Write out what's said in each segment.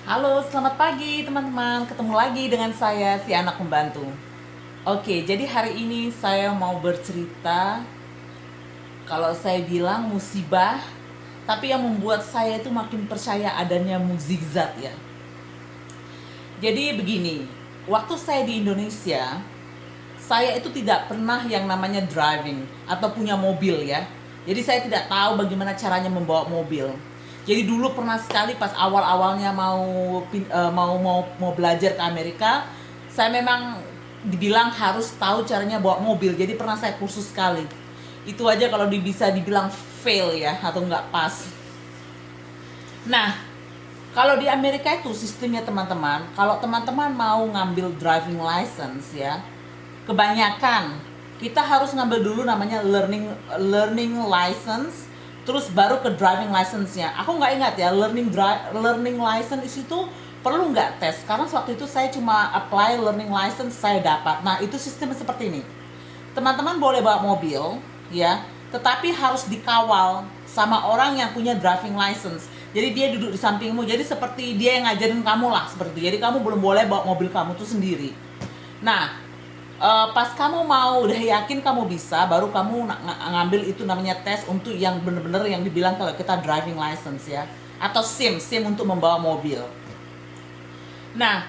Halo, selamat pagi teman-teman. Ketemu lagi dengan saya, si anak pembantu. Oke, jadi hari ini saya mau bercerita. Kalau saya bilang musibah, tapi yang membuat saya itu makin percaya adanya mukjizat ya. Jadi begini, waktu saya di Indonesia, saya itu tidak pernah yang namanya driving atau punya mobil ya. Jadi saya tidak tahu bagaimana caranya membawa mobil. Jadi dulu pernah sekali pas awal-awalnya mau belajar ke Amerika, saya memang dibilang harus tahu caranya bawa mobil. Jadi pernah saya kursus sekali. Itu aja kalau bisa dibilang fail ya atau nggak pas. Nah, kalau di Amerika itu sistemnya teman-teman, kalau teman-teman mau ngambil driving license ya, kebanyakan kita harus ngambil dulu namanya learning license, terus baru ke driving license-nya. Aku nggak ingat ya learning license itu perlu nggak tes, karena waktu itu saya cuma apply learning license saya dapat. Nah itu sistemnya seperti ini, teman-teman boleh bawa mobil ya, tetapi harus dikawal sama orang yang punya driving license. Jadi dia duduk di sampingmu, jadi seperti dia yang ngajarin kamu lah seperti itu. Jadi kamu belum boleh bawa mobil kamu tuh sendiri. Nah, pas kamu mau udah yakin kamu bisa, baru kamu ngambil itu namanya tes untuk yang bener-bener yang dibilang kalau kita driving license ya, atau SIM untuk membawa mobil. Nah,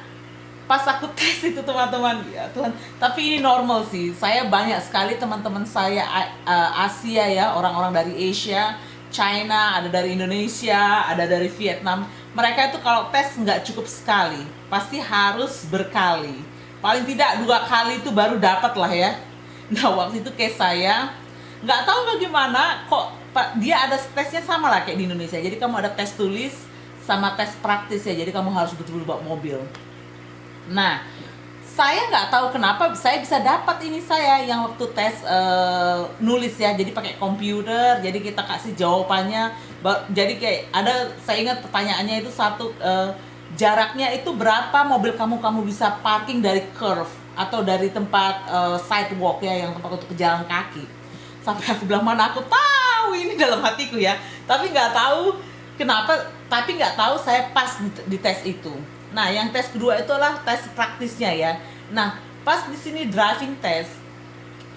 pas aku tes itu teman-teman, ya Tuhan, tapi ini normal sih. Saya banyak sekali teman-teman saya Asia ya, orang-orang dari Asia, China, ada dari Indonesia, ada dari Vietnam. Mereka itu kalau tes nggak cukup sekali, pasti harus berkali. Paling tidak 2 kali itu baru dapat lah ya. Nah waktu itu kayak saya nggak tahu bagaimana kok dia ada tesnya sama lah kayak di Indonesia. Jadi kamu ada tes tulis sama tes praktis ya. Jadi kamu harus betul-betul bawa mobil. Nah, saya nggak tahu kenapa saya bisa dapat ini, saya yang waktu tes nulis ya, jadi pakai komputer, jadi kita kasih jawabannya. Jadi kayak ada, saya ingat pertanyaannya itu satu, jaraknya itu berapa mobil kamu bisa parking dari curve atau dari tempat sidewalk ya, yang tempat untuk jalan kaki. Sampai aku bilang mana aku tahu ini dalam hatiku ya, tapi nggak tahu kenapa, tapi nggak tahu saya pas di tes itu. Nah, yang tes kedua itu adalah tes praktisnya ya. Nah, pas di sini driving test,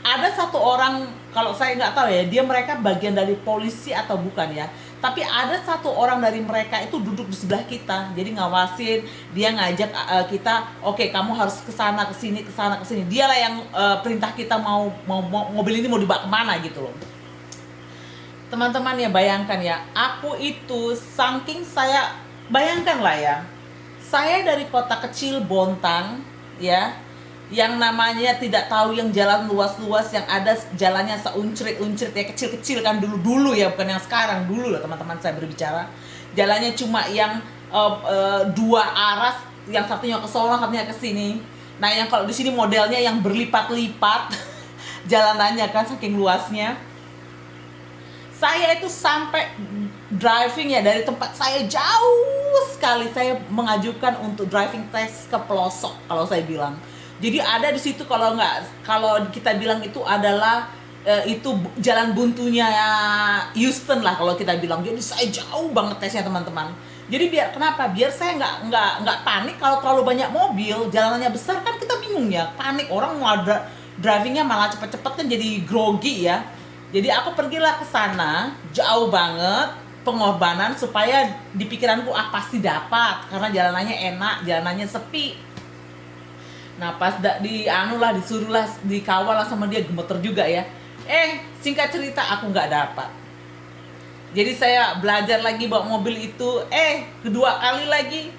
ada satu orang, kalau saya nggak tahu ya, dia mereka bagian dari polisi atau bukan ya. Tapi ada satu orang dari mereka itu duduk di sebelah kita, jadi ngawasin, dia ngajak kita, oke, kamu harus ke sana ke sini ke sana ke sini. Dialah yang perintah kita mau mobil ini mau dibawa kemana gitu loh. Teman-teman ya, bayangkan ya, aku itu saking saya, bayangkan lah ya, saya dari kota kecil Bontang ya, yang namanya tidak tahu yang jalan luas-luas, yang ada jalannya seuncrit-uncrit ya, kecil-kecil kan dulu-dulu ya, bukan yang sekarang, dulu lah teman-teman saya berbicara. Jalannya cuma yang 2 arah, yang satunya ke sono, satunya ke sini. Nah, yang kalau di sini modelnya yang berlipat-lipat jalanannya kan saking luasnya. Saya itu sampai driving ya, dari tempat saya jauh sekali saya mengajukan untuk driving test ke pelosok kalau saya bilang. Jadi ada di situ, kalau kita bilang itu adalah itu jalan buntunya Houston lah kalau kita bilang. Jadi saya jauh banget tesnya teman-teman. Jadi kenapa? Biar saya nggak panik kalau terlalu banyak mobil, jalanannya besar kan kita bingung ya, panik orang mau drivingnya malah cepet-cepet kan jadi grogi ya. Jadi aku pergilah ke sana, jauh banget, pengorbanan supaya di pikiranku pasti dapat, karena jalanannya enak, jalanannya sepi. Nah pas disuruh lah, dikawal lah sama dia, gemeter juga ya. Singkat cerita aku nggak dapat. Jadi saya belajar lagi bawa mobil itu, kedua kali lagi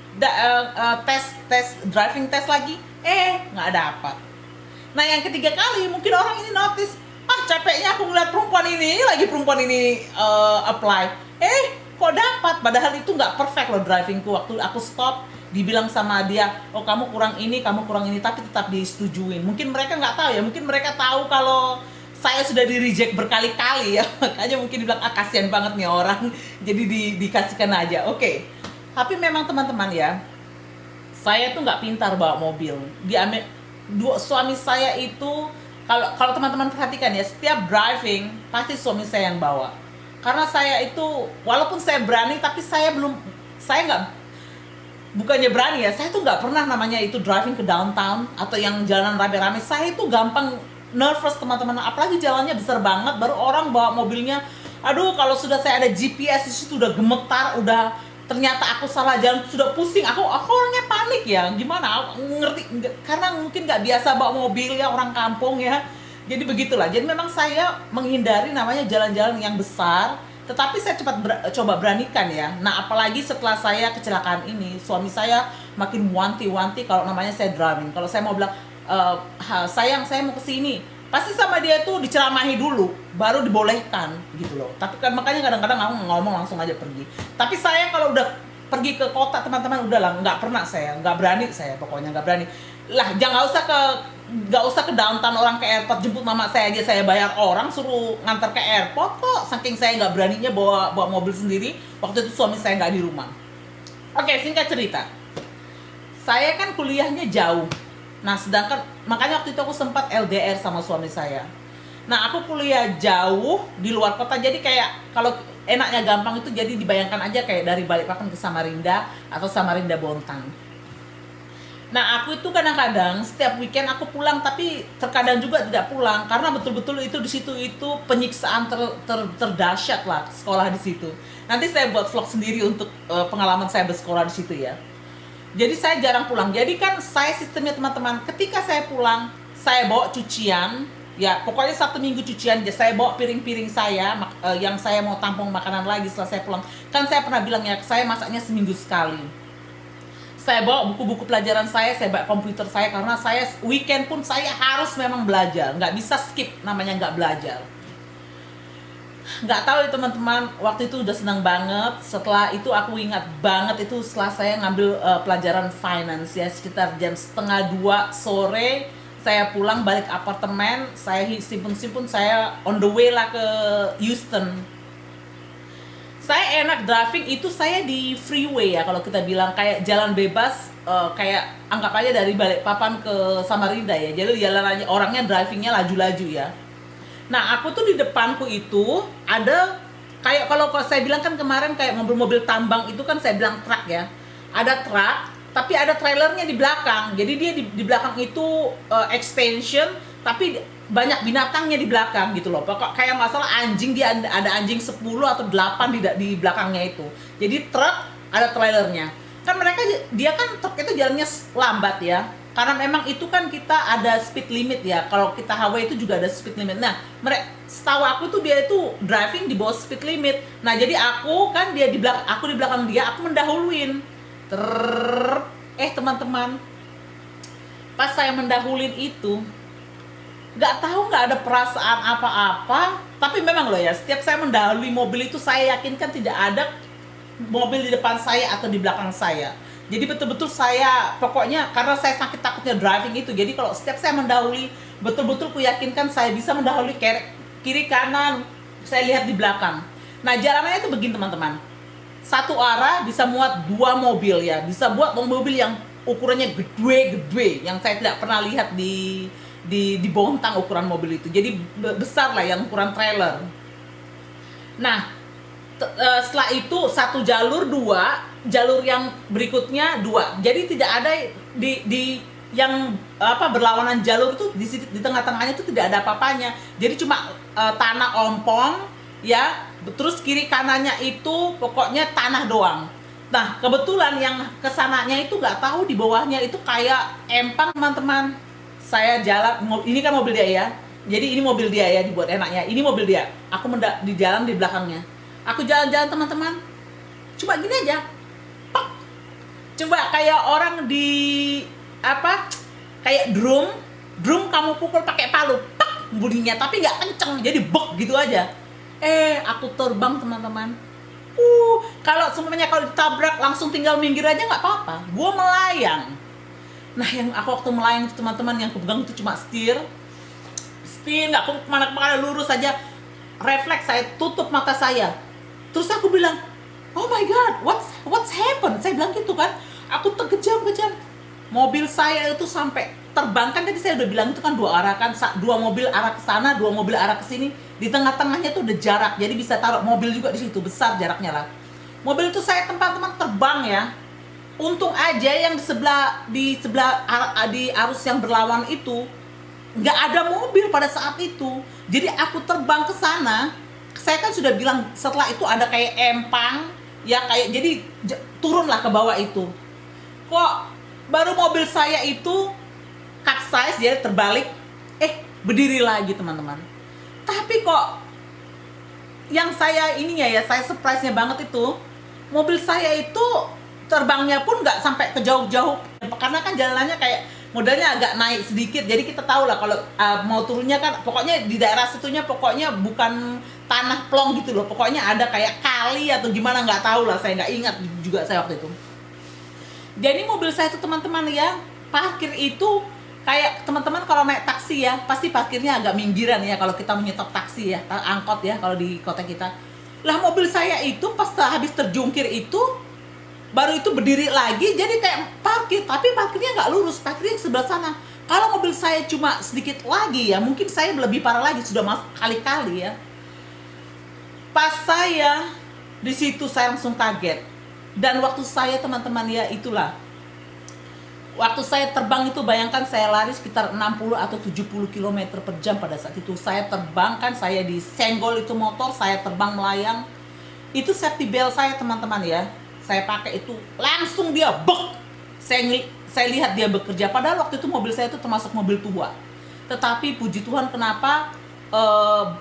tes driving test lagi, nggak dapat. Nah yang ketiga kali mungkin orang ini notice, capeknya aku ngeliat perempuan ini apply, kok dapat, padahal itu nggak perfect loh drivingku. Waktu aku stop dibilang sama dia, oh kamu kurang ini, tapi tetap disetujuin. Mungkin mereka nggak tahu ya, mungkin mereka tahu kalau saya sudah di reject berkali-kali ya, makanya mungkin dibilang kasihan banget nih orang, jadi dikasihkan aja. Oke. Tapi memang teman-teman ya, saya tuh nggak pintar bawa mobil. Suami saya itu, kalau teman-teman perhatikan ya, setiap driving pasti suami saya yang bawa. Karena saya itu, walaupun saya berani, tapi saya nggak bukannya berani ya, saya tuh nggak pernah namanya itu driving ke downtown atau yang jalanan rame-rame. Saya itu gampang nervous teman-teman, apalagi jalannya besar banget, baru orang bawa mobilnya. Aduh, kalau sudah saya ada GPS di situ udah gemetar, udah ternyata aku salah jalan, sudah pusing. Aku orangnya panik ya, gimana? Aku ngerti karena mungkin nggak biasa bawa mobil ya, orang kampung ya. Jadi begitulah. Jadi memang saya menghindari namanya jalan-jalan yang besar, tetapi saya coba beranikan ya. Nah, apalagi setelah saya kecelakaan ini, suami saya makin wanti-wanti kalau namanya saya driving. Kalau saya mau bilang, sayang saya mau ke sini, pasti sama dia tuh diceramahi dulu, baru dibolehkan gitu loh. Tapi kan makanya kadang-kadang aku ngomong langsung aja pergi. Tapi saya kalau udah pergi ke kota teman-teman, udahlah, nggak pernah saya, nggak berani saya, pokoknya nggak berani lah. Jangan nggak usah ke downtown, orang ke airport, jemput mama saya aja saya bayar orang suruh ngantar ke airport kok, saking saya nggak beraninya bawa mobil sendiri. Waktu itu suami saya nggak di rumah. Oke, singkat cerita, saya kan kuliahnya jauh. Nah, sedangkan makanya waktu itu aku sempat LDR sama suami saya. Nah, aku kuliah jauh di luar kota, jadi kayak kalau enaknya gampang itu jadi dibayangkan aja kayak dari Balikpapan ke Samarinda atau Samarinda Bontang. Nah, aku itu kadang-kadang setiap weekend aku pulang, tapi terkadang juga tidak pulang karena betul-betul itu di situ itu penyiksaan terdahsyat lah sekolah di situ. Nanti saya buat vlog sendiri untuk pengalaman saya bersekolah di situ ya. Jadi saya jarang pulang. Jadi kan saya sistemnya teman-teman, ketika saya pulang, saya bawa cucian, ya pokoknya 1 minggu cucian, saya bawa piring-piring saya yang saya mau tampung makanan lagi setelah saya pulang. Kan saya pernah bilang ya, saya masaknya seminggu sekali. Saya bawa buku-buku pelajaran saya bawa komputer saya, karena saya weekend pun saya harus memang belajar, nggak bisa skip namanya nggak belajar. Nggak tahu ya teman-teman, waktu itu udah senang banget. Setelah itu aku ingat banget itu setelah saya ngambil pelajaran finance ya, sekitar jam 1:30 sore saya pulang balik apartemen, saya simpun-simpun, saya on the way lah ke Houston. Saya enak driving itu saya di freeway ya, kalau kita bilang kayak jalan bebas, kayak anggap aja dari Balikpapan ke Samarinda ya. Jadi jalan orangnya drivingnya laju-laju ya. Nah, aku tuh di depanku itu ada kayak, kalau saya bilang kan kemarin kayak mobil-mobil tambang itu kan saya bilang truk ya. Ada truk, tapi ada trailernya di belakang. Jadi dia di belakang itu extension, tapi banyak binatangnya di belakang gitu loh. Pokok kayak masalah anjing, dia ada anjing 10 atau 8 di belakangnya itu. Jadi truk ada trailernya. Kan dia kan truk itu jalannya lambat ya. Karena memang itu kan kita ada speed limit ya. Kalau kita highway itu juga ada speed limit. Nah, setahu aku tuh dia itu driving di bawah speed limit. Nah, jadi aku kan dia di belakang, aku di belakang dia, aku mendahuluin. Teman-teman, pas saya mendahuluin itu, nggak ada perasaan apa-apa, tapi memang loh ya, setiap saya mendahului mobil itu saya yakinkan tidak ada mobil di depan saya atau di belakang saya. Jadi betul-betul saya, pokoknya karena saya sakit takutnya driving itu, jadi kalau setiap saya mendahului, betul-betul ku yakinkan saya bisa mendahului kiri kanan, saya lihat di belakang. Nah, jalanannya itu begini teman-teman, satu arah bisa muat 2 mobil ya, bisa buat mobil yang ukurannya gede-gede, yang saya tidak pernah lihat di Bontang ukuran mobil itu. Jadi besar lah, yang ukuran trailer. Nah, setelah itu satu jalur, 2 jalur yang berikutnya 2. Jadi tidak ada di yang berlawanan jalur itu, di tengah-tengahnya itu tidak ada apa-apanya. Jadi cuma tanah ompong ya, terus kiri kanannya itu pokoknya tanah doang. Nah, kebetulan yang kesananya itu nggak tahu di bawahnya itu kayak empang teman-teman. Saya jalan, ini kan mobil dia ya, jadi ini mobil dia ya, dibuat enaknya, ini mobil dia, aku di jalan di belakangnya, aku jalan-jalan teman-teman, cuma gini aja, pak, coba kayak orang di kayak drum kamu pukul pakai palu, pak, bunyinya, tapi nggak kenceng, jadi bek gitu aja. Aku terbang teman-teman. Kalau semuanya kalau ditabrak langsung tinggal minggir aja nggak apa-apa, gua melayang. Nah, yang aku waktu melayang teman-teman, yang aku pegang itu cuma setir, aku kemana-mana lurus aja. Refleks saya tutup mata saya. Terus aku bilang, oh my god, what's happened? Saya bilang gitu kan. Aku terkejam-kejam. Mobil saya itu sampai terbang, kan tadi saya udah bilang itu kan 2 arah kan, 2 mobil arah ke sana, 2 mobil arah ke sini. Di tengah-tengahnya tuh udah jarak, jadi bisa taruh mobil juga di situ, besar jaraknya lah. Mobil itu saya teman-teman terbang ya. Untung aja yang di arus yang berlawan itu nggak ada mobil pada saat itu. Jadi aku terbang ke sana. Saya kan sudah bilang setelah itu ada kayak empang, ya kayak jadi turunlah ke bawah itu. Kok baru mobil saya itu capsize, dia terbalik, berdiri lagi teman-teman. Tapi kok yang saya ininya ya, saya surprise-nya banget itu, mobil saya itu terbangnya pun nggak sampai ke jauh-jauh, karena kan jalannya kayak modelnya agak naik sedikit, jadi kita tahu lah kalau mau turunnya kan pokoknya di daerah situnya pokoknya bukan tanah plong gitu loh, pokoknya ada kayak kali atau gimana nggak tahu lah, saya nggak ingat juga saya waktu itu. Jadi mobil saya itu teman-teman ya, parkir itu kayak teman-teman kalau naik taksi ya, pasti parkirnya agak minggiran ya kalau kita menyetop taksi ya, angkot ya kalau di kota kita. Lah mobil saya itu pas habis terjungkir itu baru itu berdiri lagi, jadi kayak parkir, tapi parkirnya nggak lurus, parkirnya sebelah sana. Kalau mobil saya cuma sedikit lagi ya, mungkin saya lebih parah lagi, sudah masuk kali-kali ya. Pas saya di situ saya langsung kaget. Dan waktu saya teman-teman ya itulah, waktu saya terbang itu bayangkan saya lari sekitar 60 atau 70 km per jam pada saat itu. Saya terbang kan, saya disenggol itu motor, saya terbang melayang. Itu safety belt saya teman-teman ya, saya pakai itu langsung dia bek. Saya lihat dia bekerja, padahal waktu itu mobil saya itu termasuk mobil tua. Tetapi puji Tuhan kenapa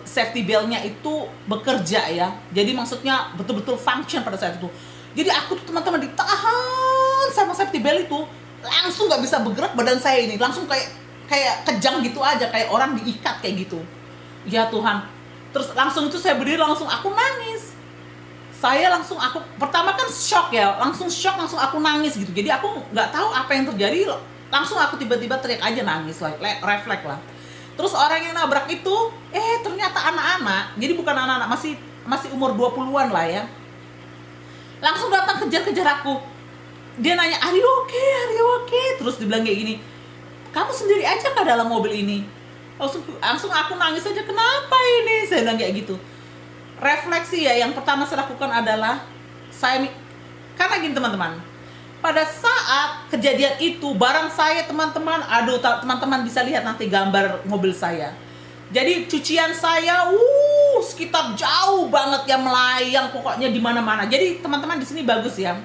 safety beltnya itu bekerja ya. Jadi maksudnya betul-betul function pada saat itu. Jadi aku tuh teman-teman ditahan sama safety belt itu, langsung nggak bisa bergerak, badan saya ini langsung kayak kejang gitu aja, kayak orang diikat kayak gitu. Ya Tuhan. Terus langsung itu saya berdiri, langsung aku nangis. Aku pertama kan shock ya, langsung aku nangis gitu. Jadi aku nggak tahu apa yang terjadi, langsung aku tiba-tiba teriak aja, nangis lah, refleks lah. Terus orang yang nabrak itu ternyata anak-anak, jadi bukan anak-anak, masih umur 20-an lah ya. Langsung datang kejar-kejar aku. Dia nanya, "Are you okay?" Terus dibilang kayak gini, "Kamu sendiri aja kah dalam mobil ini?" Langsung aku nangis aja, "Kenapa ini?" Saya bilang kayak gitu. Refleksi ya, yang pertama saya lakukan adalah karena gini teman-teman, pada saat kejadian itu barang saya teman-teman, teman-teman bisa lihat nanti gambar mobil saya. Jadi cucian saya sekitar jauh banget ya, melayang pokoknya di mana-mana. Jadi teman-teman di sini bagus ya.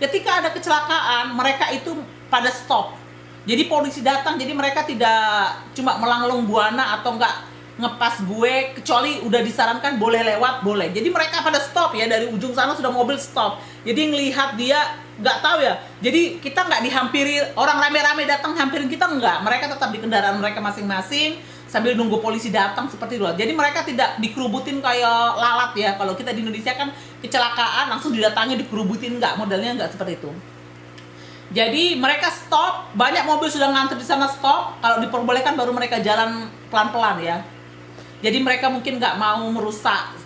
Ketika ada kecelakaan, mereka itu pada stop. Jadi polisi datang, jadi mereka tidak cuma melanglung buana atau enggak ngepas gue, kecuali udah disarankan boleh lewat, boleh. Jadi mereka pada stop ya, dari ujung sana sudah mobil stop. Jadi ngelihat dia, nggak tahu ya. Jadi kita nggak dihampiri, orang rame-rame datang hampirin kita, nggak. Mereka tetap di kendaraan mereka masing-masing sambil nunggu polisi datang seperti itu. Jadi mereka tidak dikerubutin kayak lalat ya. Kalau kita di Indonesia kan kecelakaan langsung didatangi dikerubutin, nggak, modelnya nggak seperti itu. Jadi mereka stop, banyak mobil sudah ngantri di sana stop. Kalau diperbolehkan baru mereka jalan pelan-pelan ya. Jadi mereka mungkin nggak mau merusak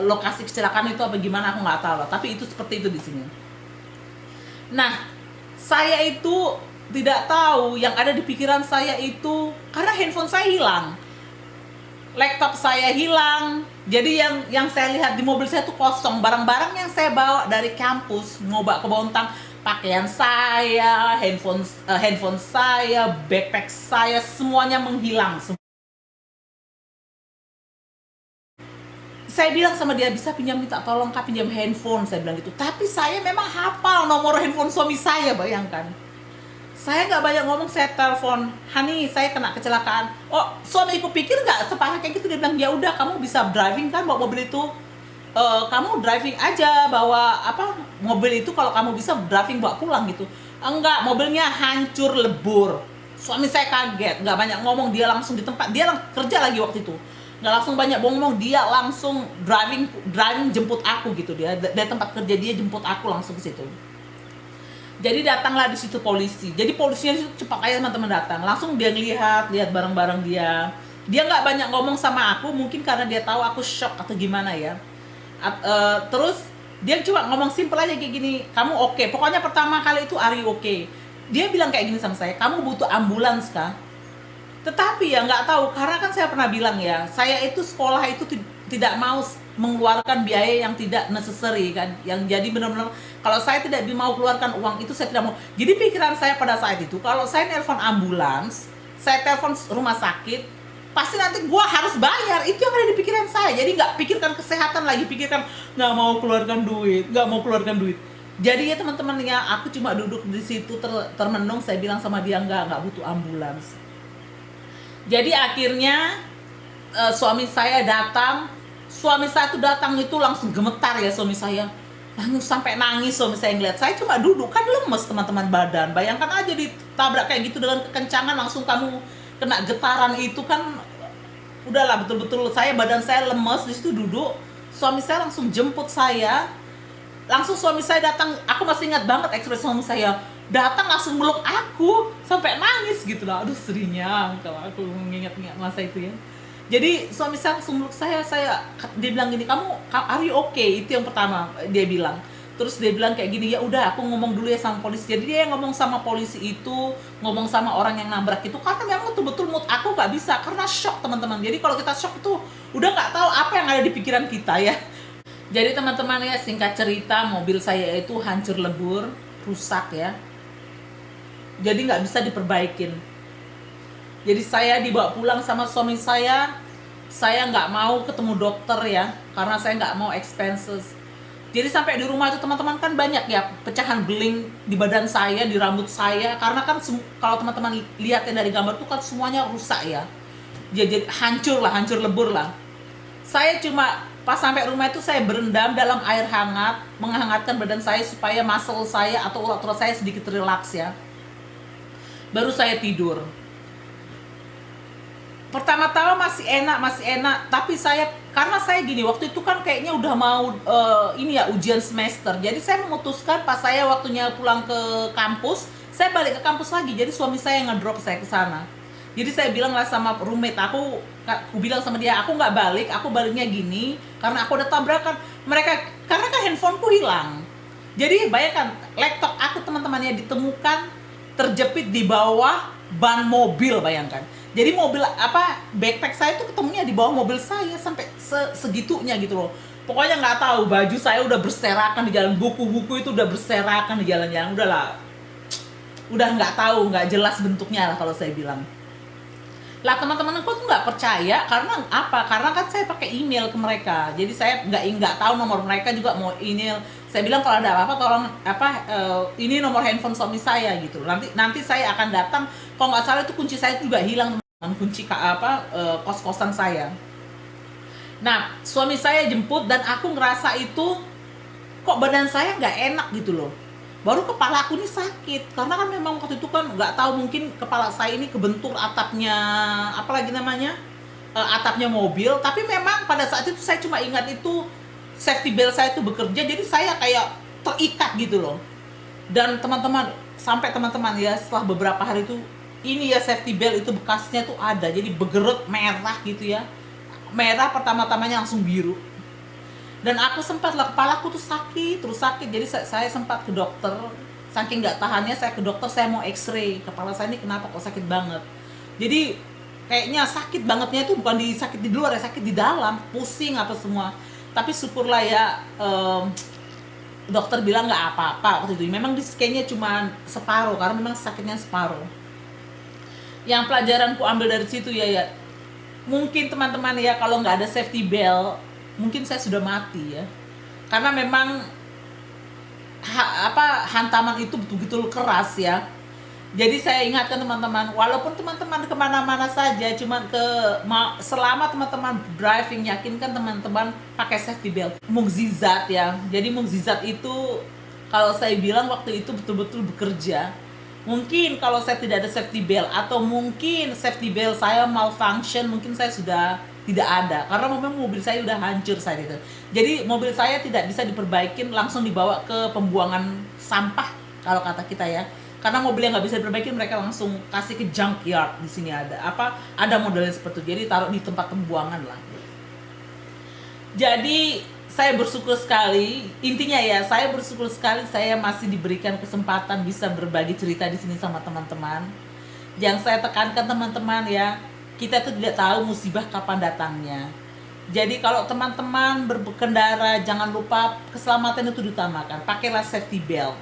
lokasi kecelakaan itu apa gimana, aku nggak tahu lah. Tapi itu seperti itu di sini. Nah, saya itu tidak tahu yang ada di pikiran saya itu, karena handphone saya hilang, laptop saya hilang. Jadi yang saya lihat di mobil saya itu kosong. Barang-barang yang saya bawa dari kampus mau bawa ke Bontang, pakaian saya, handphone saya, backpack saya, semuanya menghilang. Saya bilang sama dia, "Bisa minta tolong Kak, pinjam handphone," saya bilang gitu. Tapi saya memang hafal nomor handphone suami saya, bayangkan. Saya nggak banyak ngomong, saya telepon, "Hani, saya kena kecelakaan." Oh, suamiku pikir nggak separah kayak gitu. Dia bilang, "Ya udah, kamu bisa driving kan bawa mobil itu, kamu driving aja, bawa mobil itu, kalau kamu bisa driving bawa pulang gitu." Enggak, mobilnya hancur lebur. Suami saya kaget, nggak banyak ngomong, dia langsung di tempat, dia kerja lagi waktu itu. Nggak langsung banyak ngomong, dia langsung driving jemput aku gitu. Dia dari tempat kerja dia jemput aku langsung ke situ. Jadi datanglah di situ polisi. Jadi polisinya itu cepat aja teman-teman datang. Langsung dia lihat barang-barang dia. Dia nggak banyak ngomong sama aku, mungkin karena dia tahu aku shock atau gimana ya. Terus dia cuma ngomong simple aja kayak gini, "Kamu oke?" Pokoknya pertama kali itu, "Are you okay?" Dia bilang kayak gini sama saya, "Kamu butuh ambulans kah?" Tetapi ya nggak tahu, karena kan saya pernah bilang ya, saya itu sekolah itu tidak mau mengeluarkan biaya yang tidak necessary kan, yang jadi benar-benar kalau saya tidak mau keluarkan uang itu, saya tidak mau. Jadi pikiran saya pada saat itu, kalau saya telepon ambulans, saya telepon rumah sakit, pasti nanti gua harus bayar. Itu yang ada di pikiran saya. Jadi nggak pikirkan kesehatan lagi, pikirkan nggak mau keluarkan duit, nggak mau keluarkan duit. Jadi ya teman-teman ya, aku cuma duduk di situ termenung. Saya bilang sama dia nggak butuh ambulans. Jadi akhirnya suami saya datang. Suami saya tuh datang itu langsung gemetar ya, suami saya langsung sampai nangis. Suami saya ngeliat saya cuma duduk, kan lemes teman-teman badan. Bayangkan aja ditabrak kayak gitu dengan kekencangan, langsung kamu kena getaran itu kan, udahlah betul-betul badan saya lemes. Di situ duduk, suami saya langsung jemput saya. Langsung suami saya datang, aku masih ingat banget ekspresi suami saya, datang langsung meluk aku sampai nangis gitu lah. Aduh, serinya kalau aku mengingat-ingat masa itu ya. Jadi suami saya langsung meluk saya, dia bilang gini, kamu are you okay? Itu yang pertama dia bilang. Terus dia bilang kayak gini, ya udah aku ngomong dulu ya sama polisi. Jadi dia yang ngomong sama polisi itu, ngomong sama orang yang nabrak itu, karena memang betul-betul mood aku nggak bisa, karena shock teman-teman. Jadi kalau kita shock itu udah nggak tahu apa yang ada di pikiran kita ya. Jadi teman-teman ya, singkat cerita, mobil saya itu hancur lebur, rusak ya. Jadi nggak bisa diperbaikin. Jadi saya dibawa pulang sama suami saya nggak mau ketemu dokter ya, karena saya nggak mau expenses. Jadi sampai di rumah itu teman-teman kan banyak ya pecahan beling di badan saya, di rambut saya, karena kan kalau teman-teman lihat dari gambar itu kan semuanya rusak ya. Jadi hancur lebur lah. Saya cuma pas sampai rumah itu saya berendam dalam air hangat, menghangatkan badan saya supaya muscle saya atau urat-urat saya sedikit relaks ya. Baru saya tidur. Pertama-tama masih enak, tapi karena saya gini, waktu itu kan kayaknya udah mau ini ya, ujian semester. Jadi saya memutuskan pas saya waktunya pulang ke kampus, saya balik ke kampus lagi. Jadi suami saya yang ngedrop saya ke sana. Jadi saya bilang lah sama roommate aku bilang sama dia, aku nggak balik, aku baliknya gini karena aku udah tabrakan mereka, karena kan handphoneku hilang. Jadi bayangkan, laptop aku teman-temannya ditemukan terjepit di bawah ban mobil, bayangkan. Jadi mobil backpack saya itu ketemunya di bawah mobil saya sampai segitunya gitu loh. Pokoknya nggak tahu, baju saya udah berserakan di jalan, buku-buku itu udah berserakan di jalan-jalan. Udah nggak tahu, nggak jelas bentuknya lah kalau saya bilang. Lah teman-teman aku tuh nggak percaya, karena apa? Karena kan saya pakai email ke mereka. Jadi saya nggak tahu nomor mereka juga mau email. Saya bilang kalau ada apa-apa tolong ini nomor handphone suami saya gitu. Nanti saya akan datang. Kalau nggak salah itu kunci saya juga hilang, kunci kos-kosan saya. Nah, suami saya jemput dan aku ngerasa itu kok badan saya nggak enak gitu loh. Baru kepala aku nih sakit, karena kan memang waktu itu kan nggak tahu, mungkin kepala saya ini kebentur atapnya, apalagi namanya, atapnya mobil. Tapi memang pada saat itu saya cuma ingat itu safety belt saya itu bekerja, jadi saya kayak terikat gitu loh. Dan sampai teman-teman ya, setelah beberapa hari itu, ini ya safety belt itu bekasnya tuh ada, jadi bergerut merah gitu ya. Merah pertama-tamanya langsung biru. Dan aku sempat lah, kepalaku tuh terus sakit. Jadi saya sempat ke dokter, saking nggak tahannya saya ke dokter, saya mau x-ray kepala saya ini kenapa kok sakit banget. Jadi kayaknya sakit bangetnya itu bukan sakit di luar ya, sakit di dalam, pusing apa semua. Tapi syukurlah ya, dokter bilang nggak apa-apa waktu itu. Memang kayaknya cuma separuh, karena memang sakitnya separuh. Yang pelajaranku ambil dari situ ya, mungkin teman-teman ya, kalau nggak ada safety belt mungkin saya sudah mati ya, karena memang hantaman itu betul-betul keras ya. Jadi saya ingatkan teman-teman, walaupun teman-teman kemana-mana saja, selama teman-teman driving, yakinkan teman-teman pakai safety belt. Mukjizat ya. Jadi mukjizat itu kalau saya bilang waktu itu betul-betul bekerja. Mungkin kalau saya tidak ada safety belt, atau mungkin safety belt saya malfunction, mungkin saya sudah tidak ada, karena memang mobil saya udah hancur saat itu. Jadi mobil saya tidak bisa diperbaikin, langsung dibawa ke pembuangan sampah kalau kata kita ya. Karena mobil yang nggak bisa diperbaikin, mereka langsung kasih ke junkyard. Di sini ada modelnya seperti itu, jadi taruh di tempat pembuangan lah. Jadi saya bersyukur sekali, intinya ya, saya bersyukur sekali saya masih diberikan kesempatan bisa berbagi cerita di sini sama teman-teman. Yang saya tekankan teman-teman ya, kita tuh tidak tahu musibah kapan datangnya. Jadi kalau teman-teman berkendara, jangan lupa keselamatan itu diutamakan. Pakailah safety belt.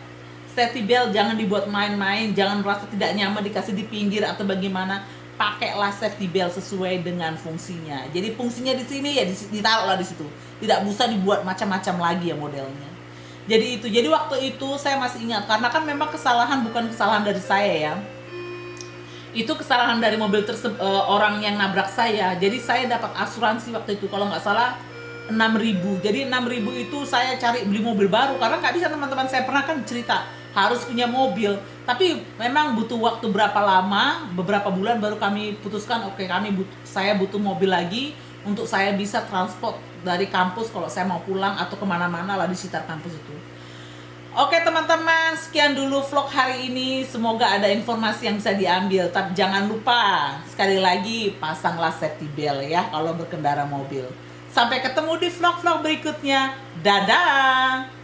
Safety belt jangan dibuat main-main, jangan merasa tidak nyaman dikasih di pinggir atau bagaimana. Pakailah safety belt sesuai dengan fungsinya. Jadi fungsinya di sini ya ditaruhlah di situ. Tidak usah dibuat macam-macam lagi ya modelnya. Jadi itu. Jadi waktu itu saya masih ingat karena kan memang kesalahan bukan kesalahan dari saya ya. Itu kesalahan dari mobil orang yang nabrak saya. Jadi saya dapat asuransi waktu itu kalau nggak salah 6.000. Jadi 6.000 itu saya cari beli mobil baru karena nggak bisa, teman-teman saya pernah kan cerita harus punya mobil. Tapi memang butuh waktu berapa lama, beberapa bulan baru kami putuskan oke, saya butuh mobil lagi untuk saya bisa transport dari kampus kalau saya mau pulang atau kemana-mana lah di sekitar kampus itu. Oke teman-teman, sekian dulu vlog hari ini. Semoga ada informasi yang bisa diambil. Tapi jangan lupa, sekali lagi pasanglah safety belt ya kalau berkendara mobil. Sampai ketemu di vlog-vlog berikutnya. Dadah!